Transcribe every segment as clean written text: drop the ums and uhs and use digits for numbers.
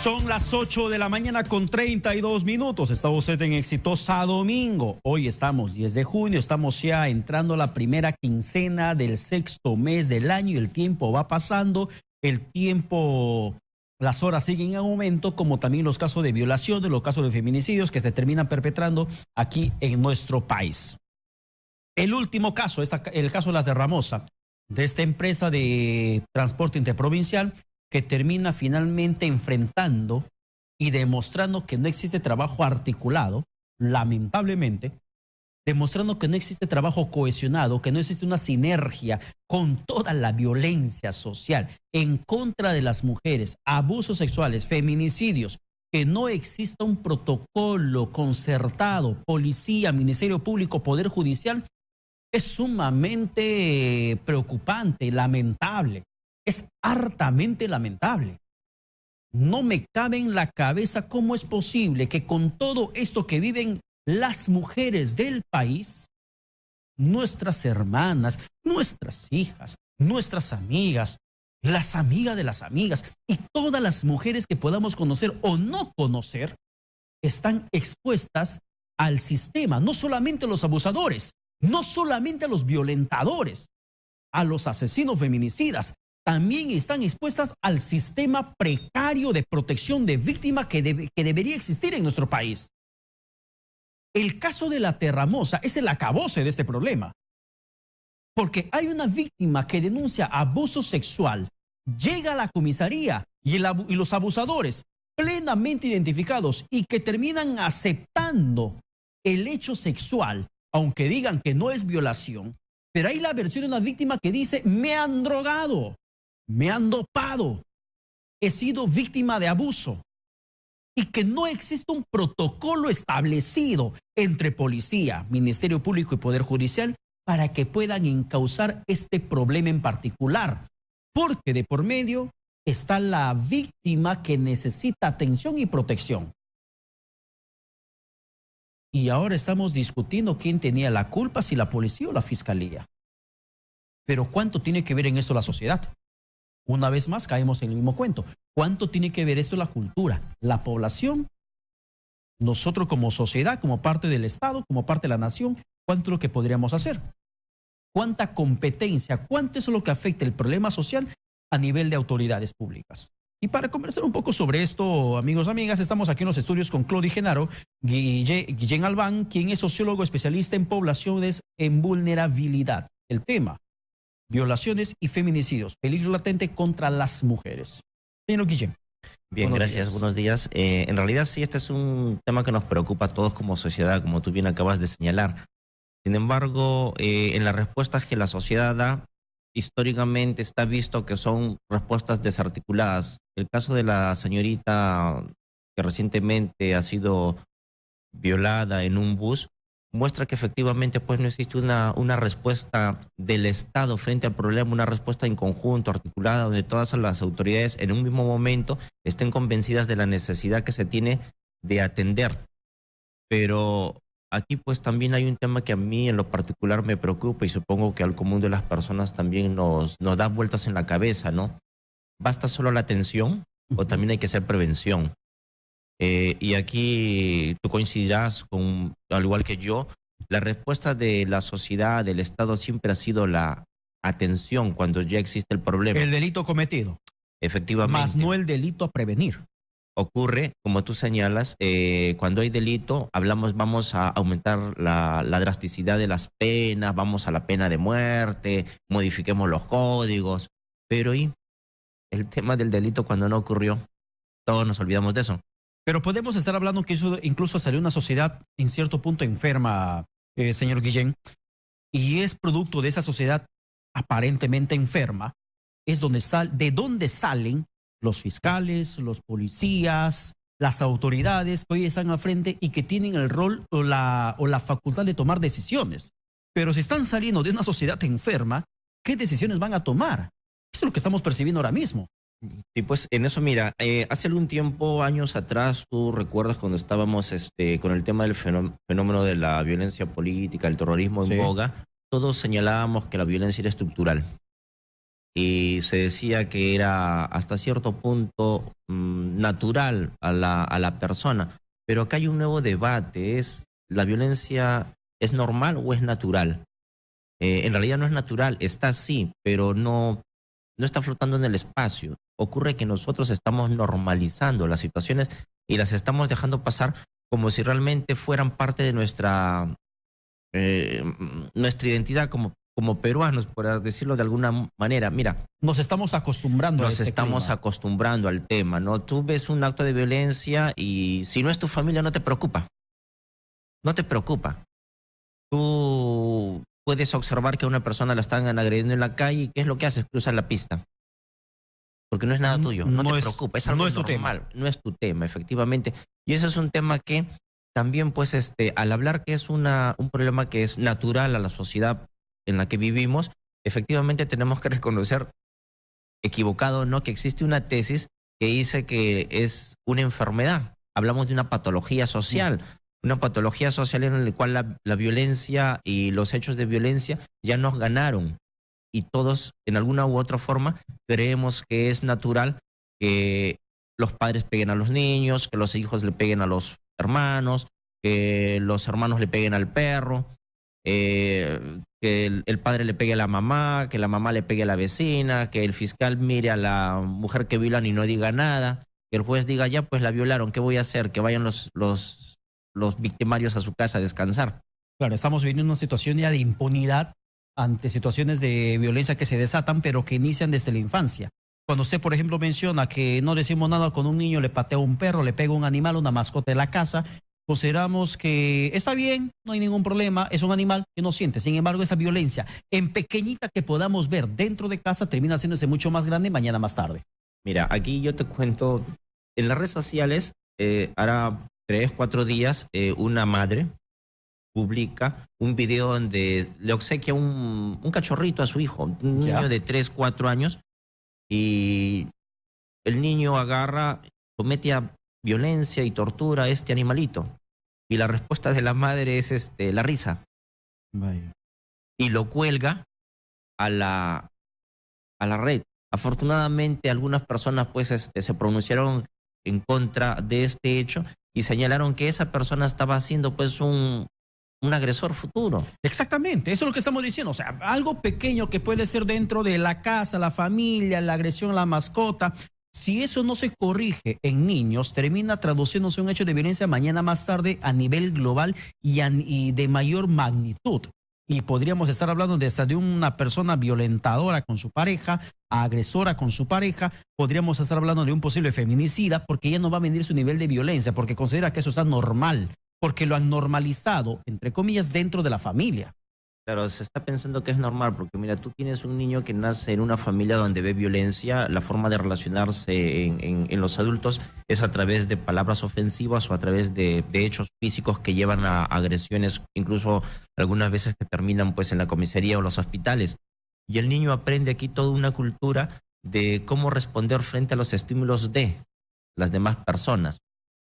Son las 8 de la mañana con 32 minutos. Está usted en Exitosa Domingo. Hoy estamos 10 de junio, estamos ya entrando a la primera quincena del sexto mes del año y el tiempo va pasando. Las horas siguen en aumento, como también los casos de violaciones, los casos de feminicidios que se terminan perpetrando aquí en nuestro país. El último caso, el caso de la Terramosa, de esta empresa de transporte interprovincial, que termina finalmente enfrentando y demostrando que no existe trabajo articulado, lamentablemente, demostrando que no existe trabajo cohesionado, que no existe una sinergia con toda la violencia social en contra de las mujeres, abusos sexuales, feminicidios, que no exista un protocolo concertado, policía, Ministerio Público, Poder Judicial, es sumamente preocupante, lamentable. Es hartamente lamentable. No me cabe en la cabeza cómo es posible que con todo esto que viven las mujeres del país, nuestras hermanas, nuestras hijas, nuestras amigas, las amigas de las amigas y todas las mujeres que podamos conocer o no conocer, están expuestas al sistema, no solamente a los abusadores, no solamente a los violentadores, a los asesinos feminicidas, también están expuestas al sistema precario de protección de víctimas que debería existir en nuestro país. El caso de la Terramosa es el acabose de este problema, porque hay una víctima que denuncia abuso sexual, llega a la comisaría y los abusadores plenamente identificados y que terminan aceptando el hecho sexual, aunque digan que no es violación, pero hay la versión de una víctima que dice: me han drogado, me han dopado, he sido víctima de abuso, y que no existe un protocolo establecido entre policía, Ministerio Público y Poder Judicial para que puedan encauzar este problema en particular, porque de por medio está la víctima que necesita atención y protección. Y ahora estamos discutiendo quién tenía la culpa, si la policía o la fiscalía. Pero ¿cuánto tiene que ver en esto la sociedad? Una vez más caemos en el mismo cuento. ¿Cuánto tiene que ver esto la cultura, la población, nosotros como sociedad, como parte del Estado, como parte de la nación? ¿Cuánto es lo que podríamos hacer? ¿Cuánta competencia, cuánto es lo que afecta el problema social a nivel de autoridades públicas? Y para conversar un poco sobre esto, amigos, amigas, estamos aquí en los estudios con Claudio Genaro, Guillén Albán, quien es sociólogo especialista en poblaciones en vulnerabilidad. El tema: violaciones y feminicidios, peligro latente contra las mujeres. Señor Guillén. Bien, gracias, buenos días. En realidad sí, este es un tema que nos preocupa a todos como sociedad, como tú bien acabas de señalar. Sin embargo, en las respuestas que la sociedad da, históricamente está visto que son respuestas desarticuladas. El caso de la señorita que recientemente ha sido violada en un bus muestra que efectivamente pues no existe una respuesta del Estado frente al problema, una respuesta en conjunto, articulada, donde todas las autoridades en un mismo momento estén convencidas de la necesidad que se tiene de atender. Pero aquí pues también hay un tema que a mí en lo particular me preocupa y supongo que al común de las personas también nos da vueltas en la cabeza, ¿no? ¿Basta solo la atención o también hay que hacer prevención? Y aquí tú coincidirás con, al igual que yo, la respuesta de la sociedad, del Estado, siempre ha sido la atención cuando ya existe el problema. El delito cometido. Efectivamente. Más no el delito a prevenir. Ocurre, como tú señalas, cuando hay delito, vamos a aumentar la drasticidad de las penas, vamos a la pena de muerte, modifiquemos los códigos, pero ¿y el tema del delito cuando no ocurrió? Todos nos olvidamos de eso. Pero podemos estar hablando que eso incluso salió una sociedad en cierto punto enferma, señor Guillén, y es producto de esa sociedad aparentemente enferma, es de donde salen los fiscales, los policías, las autoridades que hoy están al frente y que tienen el rol o la facultad de tomar decisiones. Pero si están saliendo de una sociedad enferma, ¿qué decisiones van a tomar? Eso es lo que estamos percibiendo ahora mismo. Sí, pues en eso, mira, hace algún tiempo, años atrás, tú recuerdas cuando estábamos con el tema del fenómeno de la violencia política, el terrorismo en boga, todos señalábamos que la violencia era estructural. y se decía que era hasta cierto punto natural a la persona. Pero acá hay un nuevo debate, ¿la violencia es normal o es natural? En realidad no es natural, está sí, pero no está flotando en el espacio. Ocurre que nosotros estamos normalizando las situaciones y las estamos dejando pasar como si realmente fueran parte de nuestra identidad como peruanos, por decirlo de alguna manera. Mira, Nos estamos acostumbrando a nos este estamos clima. acostumbrando al tema, ¿no? Tú ves un acto de violencia y si no es tu familia no te preocupa, no te preocupa. Tú puedes observar que a una persona la están agrediendo en la calle y ¿qué es lo que haces? Cruzas la pista. Porque no es nada tuyo, no te preocupa, es algo No es tu tema. normal, no es tu tema, efectivamente. Y eso es un tema que también, pues, al hablar que es un problema que es natural a la sociedad en la que vivimos, efectivamente tenemos que reconocer, equivocado o no, que existe una tesis que dice que es una enfermedad. Hablamos de una patología social en la cual la violencia y los hechos de violencia ya nos ganaron y todos, en alguna u otra forma, creemos que es natural que los padres peguen a los niños, que los hijos le peguen a los hermanos, que los hermanos le peguen al perro, que el padre le pegue a la mamá, que la mamá le pegue a la vecina, que el fiscal mire a la mujer que violan y no diga nada, que el juez diga, ya pues la violaron, ¿qué voy a hacer? Que vayan los victimarios a su casa a descansar. Claro, estamos viviendo una situación ya de impunidad ante situaciones de violencia que se desatan, pero que inician desde la infancia. Cuando usted, por ejemplo, menciona que no decimos nada con un niño, le patea a un perro, le pega a un animal, una mascota de la casa, consideramos que está bien, no hay ningún problema, es un animal que no siente. Sin embargo, esa violencia en pequeñita que podamos ver dentro de casa termina haciéndose mucho más grande mañana más tarde. Mira, aquí yo te cuento, en las redes sociales, hará 3, 4 días, una madre publica un video donde le obsequia un cachorrito a su hijo, un Ya. niño de 3, 4 años, y el niño agarra, somete a violencia y tortura a este animalito. Y la respuesta de la madre es la risa. Vaya. Y lo cuelga a la red. Afortunadamente, algunas personas pues se pronunciaron en contra de este hecho y señalaron que esa persona estaba haciendo pues un agresor futuro. Exactamente, eso es lo que estamos diciendo. O sea, algo pequeño que puede ser dentro de la casa, la familia, la agresión a la mascota. Si eso no se corrige en niños, termina traduciéndose un hecho de violencia mañana más tarde a nivel global y de mayor magnitud. Y podríamos estar hablando de hasta de una persona violentadora con su pareja, agresora con su pareja, podríamos estar hablando de un posible feminicida, porque ella no va a medir su nivel de violencia, porque considera que eso está normal, porque lo han normalizado, entre comillas, dentro de la familia. Claro, se está pensando que es normal, porque mira, tú tienes un niño que nace en una familia donde ve violencia, la forma de relacionarse en los adultos es a través de palabras ofensivas o a través de hechos físicos que llevan a agresiones, incluso algunas veces que terminan pues en la comisaría o los hospitales. Y el niño aprende aquí toda una cultura de cómo responder frente a los estímulos de las demás personas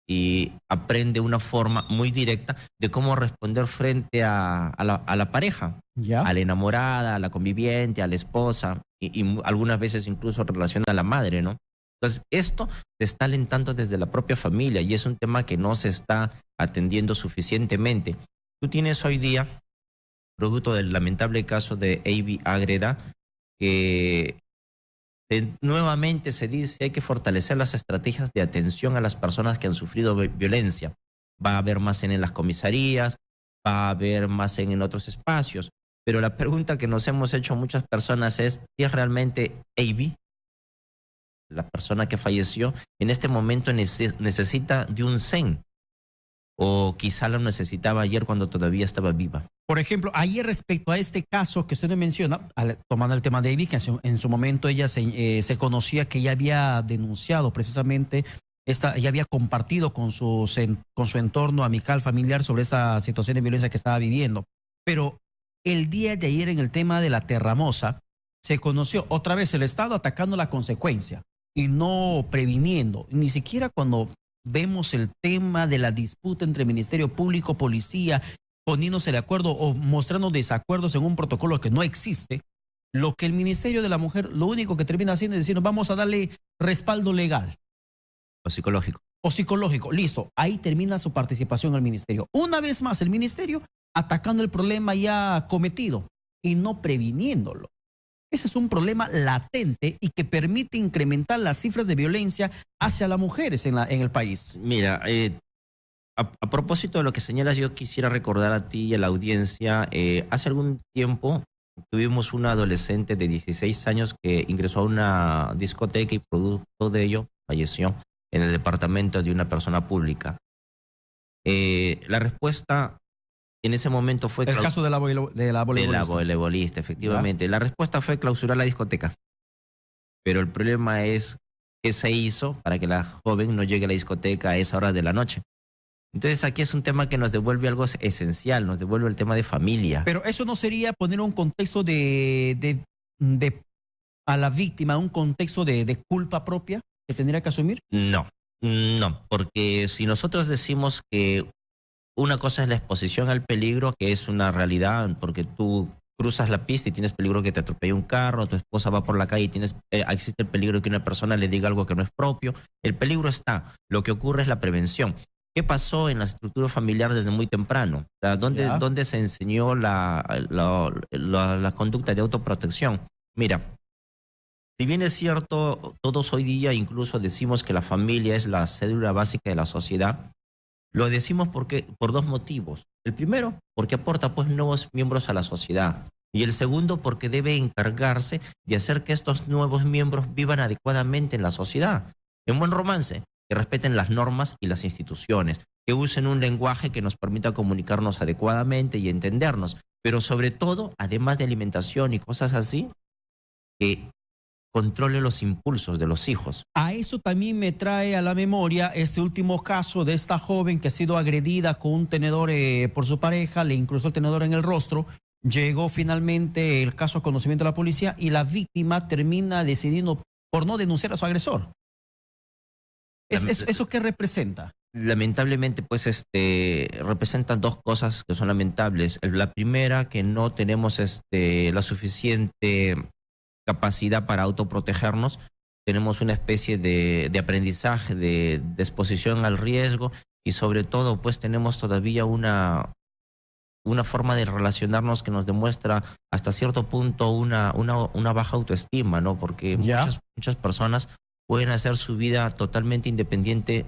y aprende una forma muy directa de cómo responder frente a la pareja, ¿Ya? a la enamorada, a la conviviente, a la esposa y algunas veces incluso en relación a la madre, ¿no? Entonces, esto se está alentando desde la propia familia y es un tema que no se está atendiendo suficientemente. Tú tienes hoy día, producto del lamentable caso de Avi Agreda, que nuevamente se dice hay que fortalecer las estrategias de atención a las personas que han sufrido violencia. Va a haber más en las comisarías, va a haber más en otros espacios. Pero la pregunta que nos hemos hecho muchas personas es si es realmente Avi, la persona que falleció, en este momento necesita de un CEN o quizá lo necesitaba ayer cuando todavía estaba viva. Por ejemplo, ayer respecto a este caso que usted me menciona, tomando el tema de Ivy, que en su momento ella se conocía que ella había denunciado precisamente, ella había compartido con su entorno amical, familiar sobre esta situación de violencia que estaba viviendo. Pero el día de ayer en el tema de la Terramosa, se conoció otra vez el Estado atacando la consecuencia y no previniendo, ni siquiera cuando vemos el tema de la disputa entre Ministerio Público, Policía, poniéndose de acuerdo o mostrando desacuerdos en un protocolo que no existe, lo que el Ministerio de la Mujer, lo único que termina haciendo es decir, vamos a darle respaldo legal O psicológico. o psicológico. Listo, ahí termina su participación al Ministerio. Una vez más, el Ministerio atacando el problema ya cometido y no previniéndolo. Ese es un problema latente y que permite incrementar las cifras de violencia hacia las mujeres en el país. Mira, a propósito de lo que señalas, yo quisiera recordar a ti y a la audiencia, hace algún tiempo tuvimos una adolescente de 16 años que ingresó a una discoteca y producto de ello falleció en el departamento de una persona pública. La respuesta en ese momento fue... El caso de la voleibolista. De la voleibolista, efectivamente. ¿Ya? La respuesta fue clausurar la discoteca. Pero el problema es qué se hizo para que la joven no llegue a la discoteca a esa hora de la noche. Entonces aquí es un tema que nos devuelve algo esencial, nos devuelve el tema de familia. Pero eso no sería poner un contexto a la víctima, un contexto de culpa propia que tendría que asumir. No, porque si nosotros decimos que una cosa es la exposición al peligro, que es una realidad, porque tú cruzas la pista y tienes peligro que te atropelle un carro, tu esposa va por la calle y existe el peligro de que una persona le diga algo que no es propio. El peligro está, lo que ocurre es la prevención. ¿Qué pasó en la estructura familiar desde muy temprano? O sea, ¿dónde se enseñó la conducta de autoprotección? Mira, si bien es cierto, todos hoy día incluso decimos que la familia es la cédula básica de la sociedad, lo decimos por dos motivos. El primero, porque aporta pues nuevos miembros a la sociedad. Y el segundo, porque debe encargarse de hacer que estos nuevos miembros vivan adecuadamente en la sociedad. En buen romance, que respeten las normas y las instituciones, que usen un lenguaje que nos permita comunicarnos adecuadamente y entendernos, pero sobre todo, además de alimentación y cosas así, que controle los impulsos de los hijos. A eso también me trae a la memoria este último caso de esta joven que ha sido agredida con un tenedor por su pareja, le incrustó el tenedor en el rostro, llegó finalmente el caso a conocimiento de la policía y la víctima termina decidiendo por no denunciar a su agresor. ¿Eso qué representa? Lamentablemente, pues, representan dos cosas que son lamentables. La primera, que no tenemos la suficiente capacidad para autoprotegernos. Tenemos una especie de aprendizaje, de exposición al riesgo y sobre todo, pues, tenemos todavía una forma de relacionarnos que nos demuestra hasta cierto punto una baja autoestima, ¿no? Porque muchas personas pueden hacer su vida totalmente independiente,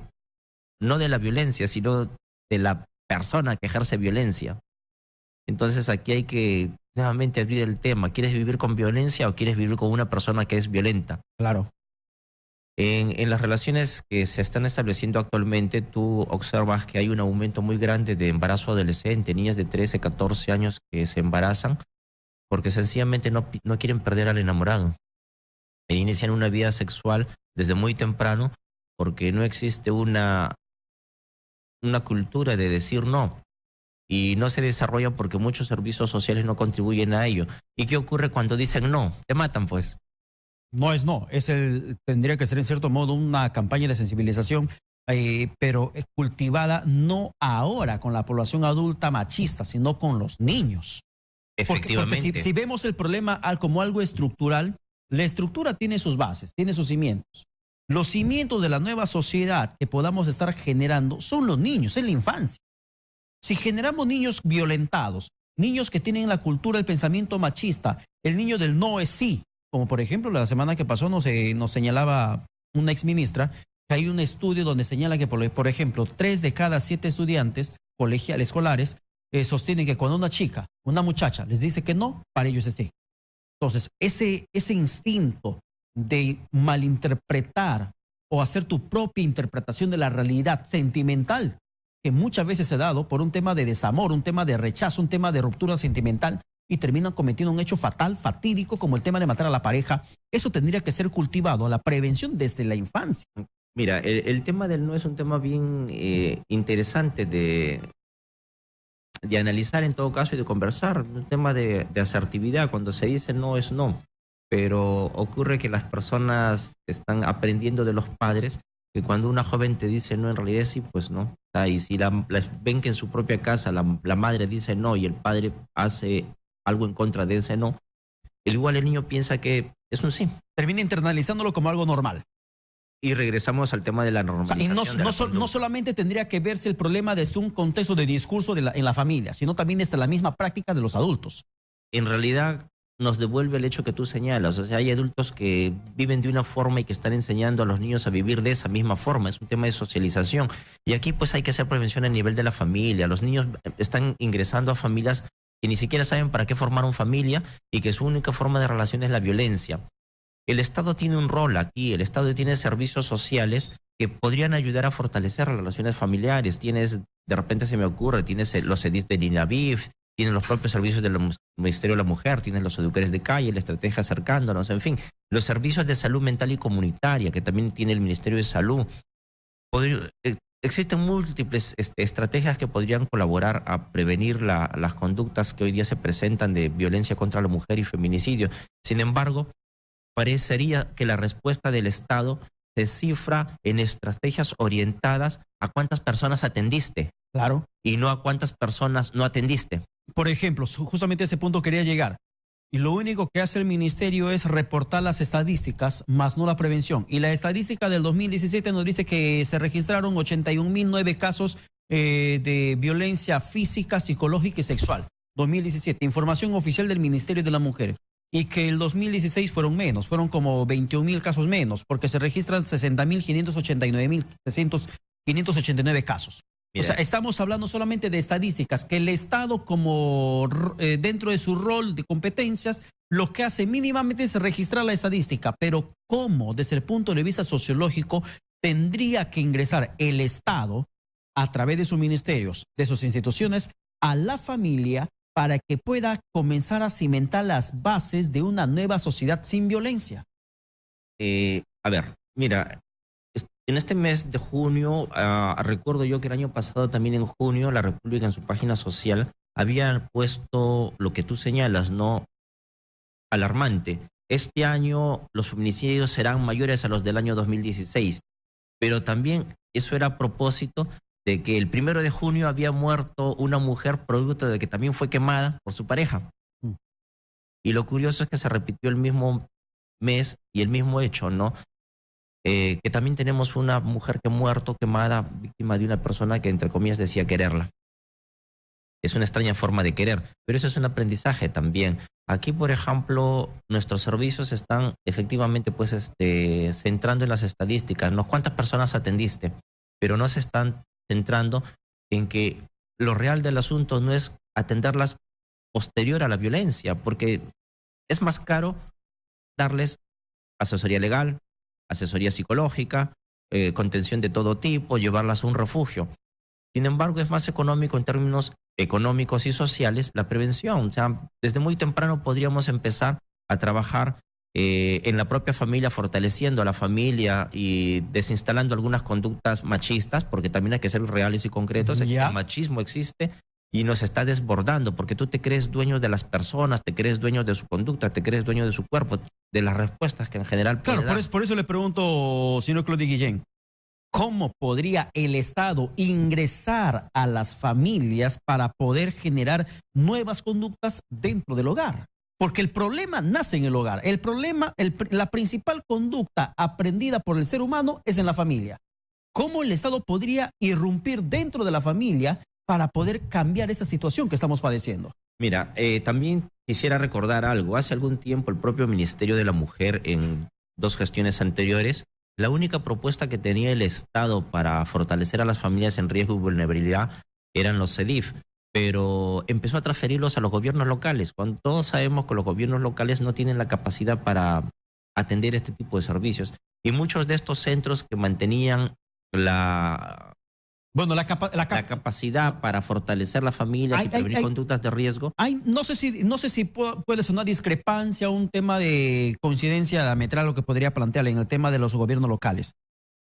no de la violencia, sino de la persona que ejerce violencia. Entonces aquí hay que nuevamente abrir el tema. ¿Quieres vivir con violencia o quieres vivir con una persona que es violenta? Claro. En las relaciones que se están estableciendo actualmente, tú observas que hay un aumento muy grande de embarazo adolescente, niñas de 13, 14 años que se embarazan porque sencillamente no quieren perder al enamorado. E inician una vida sexual desde muy temprano porque no existe una cultura de decir no. Y no se desarrolla porque muchos servicios sociales no contribuyen a ello. ¿Y qué ocurre cuando dicen no? Te matan, pues. No es no, tendría que ser en cierto modo una campaña de sensibilización, pero cultivada no ahora con la población adulta machista, sino con los niños. Efectivamente. Porque si vemos el problema como algo estructural, la estructura tiene sus bases, tiene sus cimientos. Los cimientos de la nueva sociedad que podamos estar generando son los niños, es la infancia. Si generamos niños violentados, niños que tienen la cultura, el pensamiento machista, el niño del no es sí, como por ejemplo la semana que pasó nos señalaba una exministra que hay un estudio donde señala que, por ejemplo, 3 de cada 7 estudiantes escolares sostienen que cuando una muchacha les dice que no, para ellos es sí. Entonces, ese instinto de malinterpretar o hacer tu propia interpretación de la realidad sentimental, que muchas veces se ha dado por un tema de desamor, un tema de rechazo, un tema de ruptura sentimental, y terminan cometiendo un hecho fatal, fatídico, como el tema de matar a la pareja. Eso tendría que ser cultivado, la prevención desde la infancia. Mira, el tema del no es un tema bien interesante de analizar en todo caso y de conversar. Un tema de asertividad. Cuando se dice no es no. Pero ocurre que las personas están aprendiendo de los padres que cuando una joven te dice no, en realidad sí, pues no. O sea, y si ven que en su propia casa la madre dice no y el padre hace algo en contra de ese no, igual el niño piensa que es un sí. Termina internalizándolo como algo normal. Y regresamos al tema de la O sea, normalización. y no solamente tendría que verse el problema desde un contexto de discurso en la familia, sino también desde la misma práctica de los adultos. En realidad nos devuelve el hecho que tú señalas. O sea, hay adultos que viven de una forma y que están enseñando a los niños a vivir de esa misma forma. Es un tema de socialización. Y aquí pues hay que hacer prevención a nivel de la familia. Los niños están ingresando a familias que ni siquiera saben para qué formaron familia y que su única forma de relación es la violencia. El Estado tiene un rol aquí, el Estado tiene servicios sociales que podrían ayudar a fortalecer las relaciones familiares. Tienes, de repente se me ocurre, tienes los CEDIS del INAVIF, tienes los propios servicios del Ministerio de la Mujer, tienes los educadores de calle, la estrategia acercándonos, en fin, los servicios de salud mental y comunitaria que también tiene el Ministerio de Salud. Existen múltiples estrategias que podrían colaborar a prevenir las conductas que hoy día se presentan de violencia contra la mujer y feminicidio. Sin embargo, parecería que la respuesta del Estado se cifra en estrategias orientadas a cuántas personas atendiste. Claro. Y no a cuántas personas no atendiste. Por ejemplo, justamente a ese punto quería llegar. Y lo único que hace el ministerio es reportar las estadísticas, más no la prevención. Y la estadística del 2017 nos dice que se registraron 81.009 casos de violencia física, psicológica y sexual. 2017, información oficial del Ministerio de la Mujer. Y que el 2016 fueron menos, fueron como 21.000 casos menos, porque se registran 60.589 casos. Bien. O sea, estamos hablando solamente de estadísticas, que el Estado como dentro de su rol de competencias, lo que hace mínimamente es registrar la estadística, pero ¿cómo desde el punto de vista sociológico tendría que ingresar el Estado a través de sus ministerios, de sus instituciones, a la familia para que pueda comenzar a cimentar las bases de una nueva sociedad sin violencia? A ver, mira, en este mes de junio, recuerdo yo que el año pasado también en junio, la República en su página social había puesto lo que tú señalas, ¿no? Alarmante. Este año los feminicidios serán mayores a los del año 2016, pero también eso era a propósito de que el 1 de junio había muerto una mujer producto de que también fue quemada por su pareja. Y lo curioso es que se repitió el mismo mes y el mismo hecho, ¿no? Que también tenemos una mujer que ha muerto quemada, víctima de una persona que entre comillas decía quererla. Es una extraña forma de querer, pero eso es un aprendizaje también. Aquí, por ejemplo, nuestros servicios están efectivamente pues centrando en las estadísticas, ¿no? ¿Cuántas personas atendiste? Pero no se están centrando en que lo real del asunto no es atenderlas posterior a la violencia, porque es más caro darles asesoría legal, asesoría psicológica, contención de todo tipo, llevarlas a un refugio. Sin embargo, es más económico en términos económicos y sociales la prevención. O sea, desde muy temprano podríamos empezar a trabajar en la propia familia, fortaleciendo a la familia y desinstalando algunas conductas machistas, porque también hay que ser reales y concretos. El machismo existe y nos está desbordando, porque tú te crees dueño de las personas, te crees dueño de su conducta, te crees dueño de su cuerpo, de las respuestas que en general puede dar. Por eso le pregunto, señor Claudio Guillén, ¿cómo podría el Estado ingresar a las familias para poder generar nuevas conductas dentro del hogar? Porque el problema nace en el hogar. El problema, la principal conducta aprendida por el ser humano es en la familia. ¿Cómo el Estado podría irrumpir dentro de la familia para poder cambiar esa situación que estamos padeciendo? Mira, también quisiera recordar algo. Hace algún tiempo el propio Ministerio de la Mujer, en 2 gestiones anteriores, la única propuesta que tenía el Estado para fortalecer a las familias en riesgo y vulnerabilidad eran los CEDIF, pero empezó a transferirlos a los gobiernos locales, cuando todos sabemos que los gobiernos locales no tienen la capacidad para atender este tipo de servicios. Y muchos de estos centros que mantenían la capacidad para fortalecer las familias y prevenir conductas de riesgo. No sé si puede ser una discrepancia, un tema de coincidencia diametral lo que podría plantear en el tema de los gobiernos locales.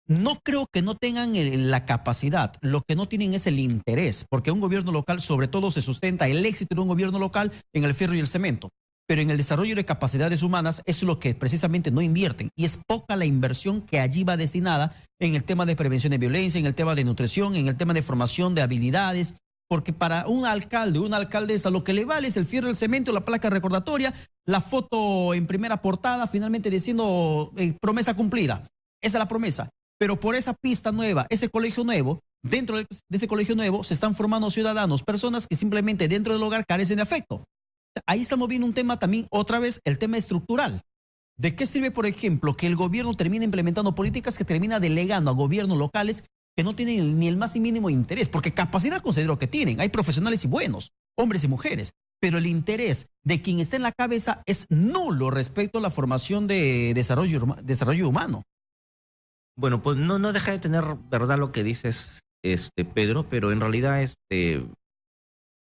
No creo que no tengan la capacidad, lo que no tienen es el interés, porque un gobierno local sobre todo se sustenta el éxito de un gobierno local en el fierro y el cemento. Pero en el desarrollo de capacidades humanas es lo que precisamente no invierten y es poca la inversión que allí va destinada en el tema de prevención de violencia, en el tema de nutrición, en el tema de formación de habilidades, porque para un alcalde, una alcaldesa, lo que le vale es el fierro, el cemento, la placa recordatoria, la foto en primera portada, finalmente diciendo promesa cumplida. Esa es la promesa. Pero por esa pista nueva, ese colegio nuevo, dentro de ese colegio nuevo se están formando ciudadanos, personas que simplemente dentro del hogar carecen de afecto. Ahí estamos viendo un tema también, otra vez, el tema estructural. ¿De qué sirve, por ejemplo, que el gobierno termine implementando políticas que termina delegando a gobiernos locales que no tienen ni el más mínimo interés? Porque capacidad considero que tienen. Hay profesionales y buenos, hombres y mujeres. Pero el interés de quien está en la cabeza es nulo respecto a la formación de desarrollo humano. Bueno, pues no deja de tener verdad lo que dices, Pedro, pero en realidad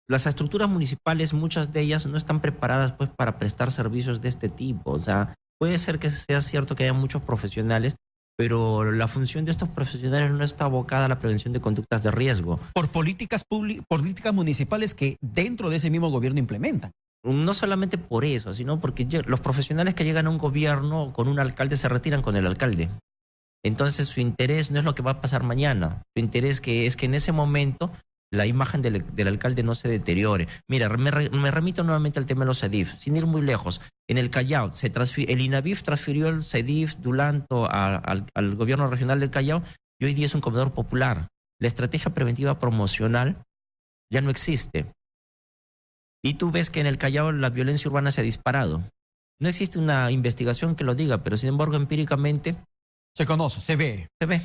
las estructuras municipales, muchas de ellas no están preparadas pues para prestar servicios de este tipo. O sea, puede ser que sea cierto que haya muchos profesionales, pero la función de estos profesionales no está abocada a la prevención de conductas de riesgo. Por políticas municipales que dentro de ese mismo gobierno implementan. No solamente por eso, sino porque los profesionales que llegan a un gobierno con un alcalde se retiran con el alcalde. Entonces su interés no es lo que va a pasar mañana. Su interés es que en ese momento la imagen del alcalde no se deteriore. Mira, me remito nuevamente al tema de los CEDIF, sin ir muy lejos. En el Callao, el INAVIF transfirió el CEDIF Dulanto al gobierno regional del Callao y hoy día es un comedor popular. La estrategia preventiva promocional ya no existe. Y tú ves que en el Callao la violencia urbana se ha disparado. No existe una investigación que lo diga, pero sin embargo empíricamente se conoce, se ve. Se ve.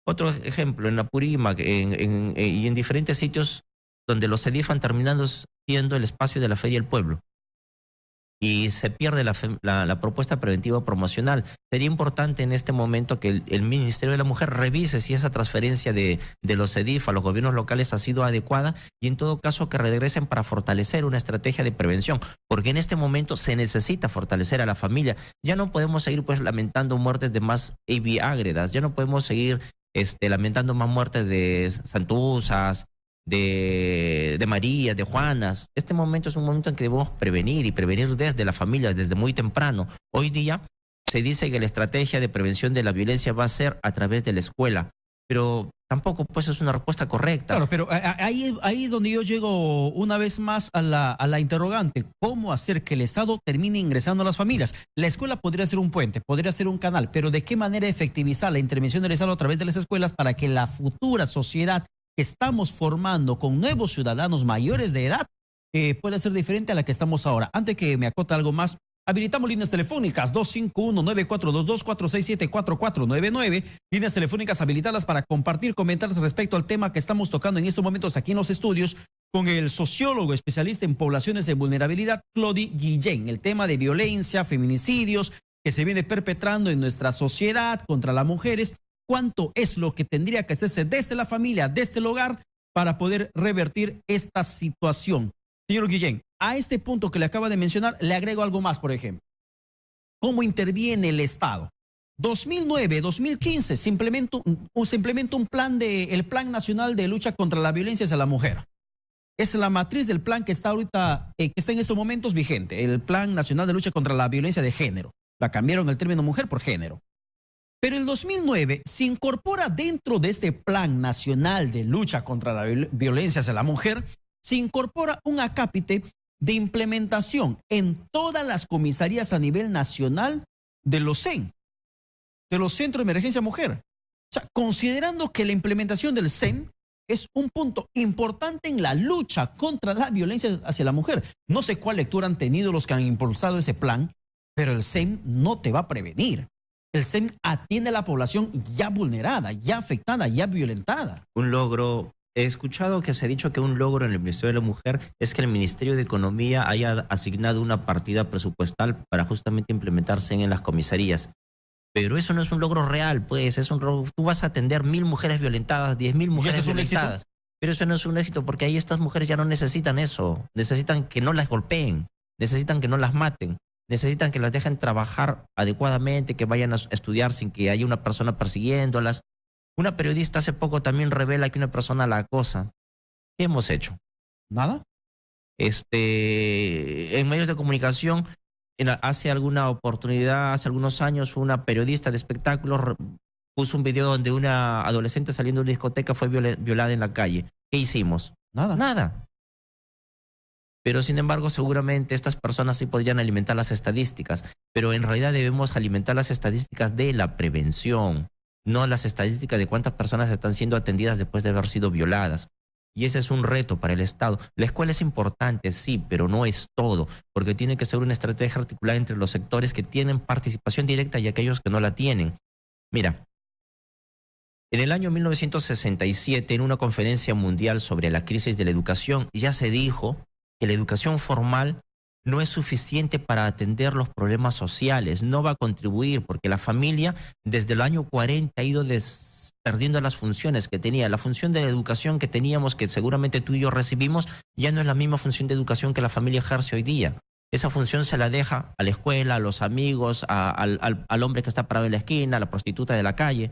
Otro ejemplo, en Apurímac y en diferentes sitios donde los CEDIF han terminado siendo el espacio de la Feria del Pueblo. Y se pierde la propuesta preventiva promocional. Sería importante en este momento que el Ministerio de la Mujer revise si esa transferencia de los CEDIF a los gobiernos locales ha sido adecuada y en todo caso que regresen para fortalecer una estrategia de prevención, porque en este momento se necesita fortalecer a la familia. Ya no podemos seguir pues lamentando muertes de más Ágredas, ya no podemos seguir lamentando más muertes de Santuzas, de María, de Juanas. Este momento es un momento en que debemos prevenir y prevenir desde la familia, desde muy temprano. Hoy día se dice que la estrategia de prevención de la violencia va a ser a través de la escuela, pero tampoco pues es una respuesta correcta. Claro, pero ahí es donde yo llego una vez más a la interrogante. ¿Cómo hacer que el Estado termine ingresando a las familias? La escuela podría ser un puente, podría ser un canal, pero ¿de qué manera efectivizar la intervención del Estado a través de las escuelas para que la futura sociedad que estamos formando con nuevos ciudadanos mayores de edad puede ser diferente a la que estamos ahora? Antes que me acote algo más, habilitamos líneas telefónicas 251-9422-467-4499, líneas telefónicas habilitadas para compartir comentarios respecto al tema que estamos tocando en estos momentos aquí en los estudios con el sociólogo especialista en poblaciones de vulnerabilidad, Claudy Guillén, el tema de violencia, feminicidios que se viene perpetrando en nuestra sociedad contra las mujeres. ¿Cuánto es lo que tendría que hacerse desde la familia, desde el hogar, para poder revertir esta situación? Señor Guillén, a este punto que le acaba de mencionar, le agrego algo más, por ejemplo. ¿Cómo interviene el Estado? 2009-2015 se implementa un plan el Plan Nacional de Lucha contra la Violencia hacia la Mujer. Es la matriz del plan que está ahorita, que está en estos momentos vigente, el Plan Nacional de Lucha contra la Violencia de Género. La cambiaron el término mujer por género. Pero en 2009 se incorpora dentro de este Plan Nacional de Lucha contra la Violencia hacia la Mujer, se incorpora un acápite de implementación en todas las comisarías a nivel nacional de los CEN, de los Centros de Emergencia Mujer. O sea, considerando que la implementación del CEN es un punto importante en la lucha contra la violencia hacia la mujer. No sé cuál lectura han tenido los que han impulsado ese plan, pero el CEN no te va a prevenir. El CEN atiende a la población ya vulnerada, ya afectada, ya violentada. Un logro, he escuchado que se ha dicho que un logro en el Ministerio de la Mujer es que el Ministerio de Economía haya asignado una partida presupuestal para justamente implementar CEN en las comisarías. Pero eso no es un logro real, pues, es un logro. Tú vas a atender 1000 mujeres violentadas, 10.000 mujeres violentadas. Pero eso no es un éxito porque ahí estas mujeres ya no necesitan eso. Necesitan que no las golpeen, necesitan que no las maten. Necesitan que las dejen trabajar adecuadamente, que vayan a estudiar sin que haya una persona persiguiéndolas. Una periodista hace poco también revela que una persona la acosa. ¿Qué hemos hecho? ¿Nada? En medios de comunicación, hace algunos años, una periodista de espectáculos puso un video donde una adolescente saliendo de una discoteca fue violada en la calle. ¿Qué hicimos? Nada. Nada. Pero sin embargo, seguramente estas personas sí podrían alimentar las estadísticas, pero en realidad debemos alimentar las estadísticas de la prevención, no las estadísticas de cuántas personas están siendo atendidas después de haber sido violadas. Y ese es un reto para el Estado. La escuela es importante, sí, pero no es todo, porque tiene que ser una estrategia articulada entre los sectores que tienen participación directa y aquellos que no la tienen. Mira, en el año 1967, en una conferencia mundial sobre la crisis de la educación, ya se dijo que la educación formal no es suficiente para atender los problemas sociales, no va a contribuir porque la familia desde el año 40 ha ido perdiendo las funciones que tenía. La función de la educación que teníamos, que seguramente tú y yo recibimos, ya no es la misma función de educación que la familia ejerce hoy día. Esa función se la deja a la escuela, a los amigos, al hombre que está parado en la esquina, a la prostituta de la calle.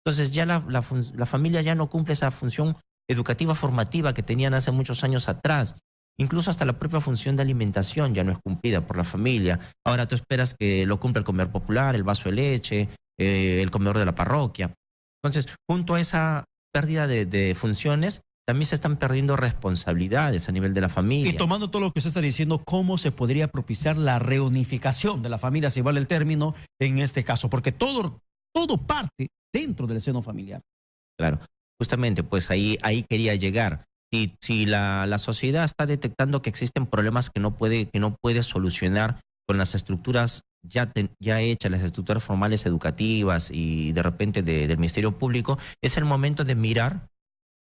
Entonces ya la familia ya no cumple esa función educativa formativa que tenían hace muchos años atrás. Incluso hasta la propia función de alimentación ya no es cumplida por la familia. Ahora tú esperas que lo cumpla el comedor popular, el vaso de leche, el comedor de la parroquia. Entonces, junto a esa pérdida de funciones, también se están perdiendo responsabilidades a nivel de la familia. Y tomando todo lo que usted está diciendo, ¿cómo se podría propiciar la reunificación de la familia, si vale el término, en este caso? Porque todo parte dentro del seno familiar. Claro, justamente, pues ahí quería llegar. Si la sociedad está detectando que existen problemas que no puede solucionar con las estructuras ya hechas, las estructuras formales educativas y de repente del Ministerio Público, es el momento de mirar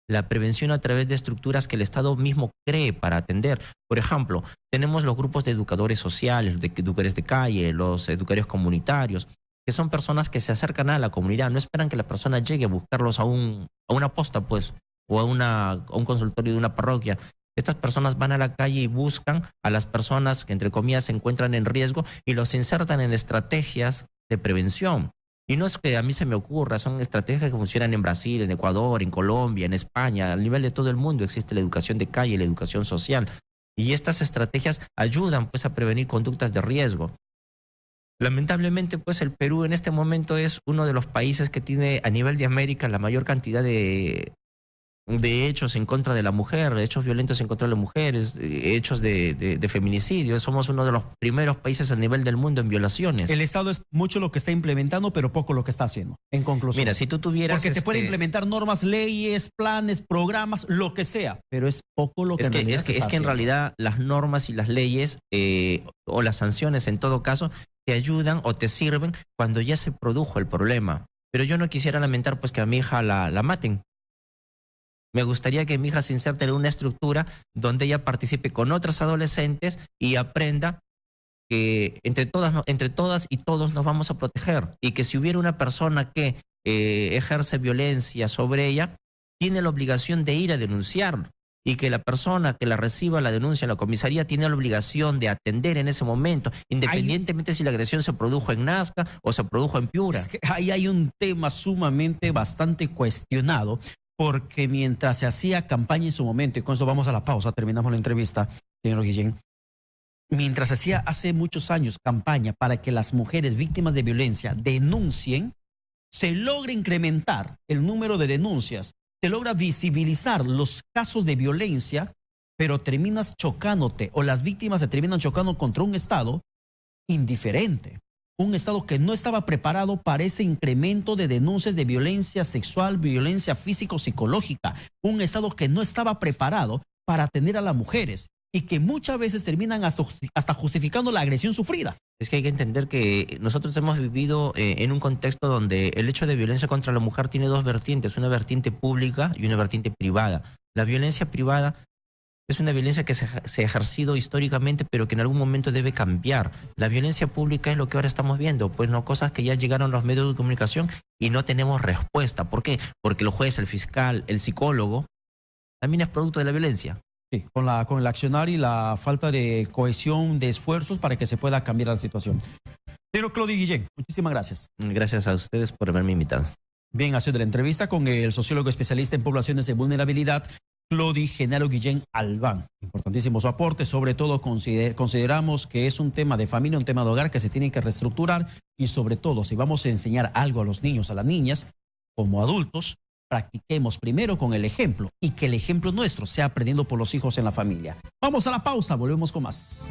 la prevención a través de estructuras que el Estado mismo cree para atender. Por ejemplo, tenemos los grupos de educadores sociales, de educadores de calle, los educadores comunitarios, que son personas que se acercan a la comunidad, no esperan que la persona llegue a buscarlos a una posta, pues, o a un consultorio de una parroquia. Estas personas van a la calle y buscan a las personas que, entre comillas, se encuentran en riesgo y los insertan en estrategias de prevención. Y no es que a mí se me ocurra, son estrategias que funcionan en Brasil, en Ecuador, en Colombia, en España. A nivel de todo el mundo existe la educación de calle, la educación social. Y estas estrategias ayudan, pues, a prevenir conductas de riesgo. Lamentablemente, pues, el Perú en este momento es uno de los países que tiene a nivel de América la mayor cantidad de hechos en contra de la mujer, hechos violentos en contra de las mujeres, hechos de feminicidio. Somos uno de los primeros países a nivel del mundo en violaciones. El Estado es mucho lo que está implementando, pero poco lo que está haciendo, en conclusión. Mira, si tú tuvieras... Porque te puede implementar normas, leyes, planes, programas, lo que sea, pero es poco lo que es que en realidad las normas y las leyes o las sanciones en todo caso te ayudan o te sirven cuando ya se produjo el problema. Pero yo no quisiera lamentar pues que a mi hija la maten. Me gustaría que mi hija se inserte en una estructura donde ella participe con otras adolescentes y aprenda que entre todas y todos nos vamos a proteger. Y que si hubiera una persona que ejerce violencia sobre ella, tiene la obligación de ir a denunciarlo. Y que la persona que la reciba la denuncia en la comisaría tiene la obligación de atender en ese momento, independientemente si la agresión se produjo en Nazca o se produjo en Piura. Es que ahí hay un tema sumamente bastante cuestionado, porque mientras se hacía campaña en su momento, y con eso vamos a la pausa, terminamos la entrevista, señor Guillén, mientras se hacía hace muchos años campaña para que las mujeres víctimas de violencia denuncien, se logra incrementar el número de denuncias, se logra visibilizar los casos de violencia, pero terminas chocándote o las víctimas se terminan chocando contra un Estado indiferente. Un Estado que no estaba preparado para ese incremento de denuncias de violencia sexual, violencia físico-psicológica. Un Estado que no estaba preparado para atender a las mujeres y que muchas veces terminan hasta justificando la agresión sufrida. Es que hay que entender que nosotros hemos vivido en un contexto donde el hecho de violencia contra la mujer tiene dos vertientes, una vertiente pública y una vertiente privada. La violencia privada es una violencia que se ha ejercido históricamente, pero que en algún momento debe cambiar. La violencia pública es lo que ahora estamos viendo, pues no, cosas que ya llegaron a los medios de comunicación y no tenemos respuesta. ¿Por qué? Porque el juez, el fiscal, el psicólogo, también es producto de la violencia. Sí, con el accionar y la falta de cohesión de esfuerzos para que se pueda cambiar la situación. Señor Clody Guillén, muchísimas gracias. Gracias a ustedes por haberme invitado. Bien, ha sido la entrevista con el sociólogo especialista en poblaciones de vulnerabilidad, Clody Genaro Guillén Albán. Importantísimo su aporte, sobre todo consideramos que es un tema de familia, un tema de hogar que se tiene que reestructurar y sobre todo si vamos a enseñar algo a los niños, a las niñas, como adultos, practiquemos primero con el ejemplo y que el ejemplo nuestro sea aprendiendo por los hijos en la familia. Vamos a la pausa, volvemos con más.